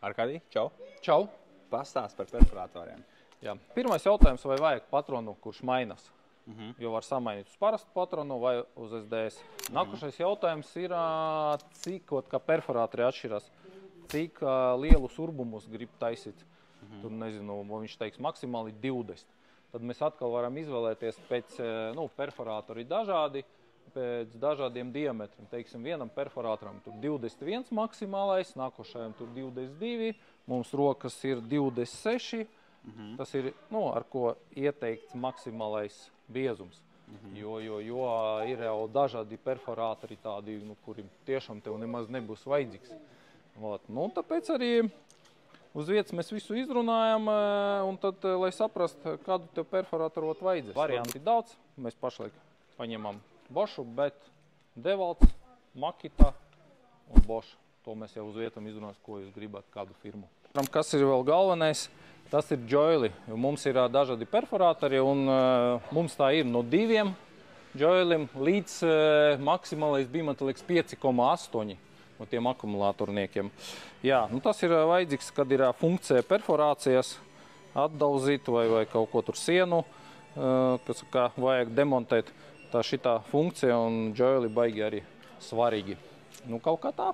Arkādij, čau. Čau. Pastāst par perforatoriem. Jā. Pirmais jautājums, vai vajag patronu, kurš mainās? Jo var samainīt uz parastu patronu vai uz SDS. Nākošais jautājums ir, cik kā perforatori atšķirās, cik lielus urbumus grib taisīt. Tur, nezinu, viņš teiks maksimāli 20. Tad mēs atkal varam izvēlēties pēc, perforatori dažādi, pēc dažādiem diametriem. Teiksim, vienam perforatoram tur 21 maksimālais, nākošajam tur 22, mums rokas ir 26. Tas ir, ar ko ieteikts maksimālais biezums. Jo ir jau dažādi perforatori tādi, kuri tiešām tev nemaz nebūs vajadzīgs. Tāpēc arī uz vietas mēs visu izrunājam, un tad, lai saprast, kādu tev perforatoru vajadzēs. Varianti daudz, mēs pašlaik paņemam Boschu, bet Devalts, Makita un Bosch. To mēs jau uz vietam izrunājam, ko jūs gribat, kādu firmu. Kas ir vēl galvenais? Tas ir joili. Mums ir dažādi perforatori, un mums tā ir no 2 joiliem līdz maksimālais bimetalliks 5,8 no tiem akumulatorniekiem. Jā, tas ir vajadzīgs, kad ir funkcija perforācijas atdauzīt vai kaut ko tur sienu, kas vajag demontēt. Tā šitā funkcija un joili baigi arī svarīgi. Kaut kā tā.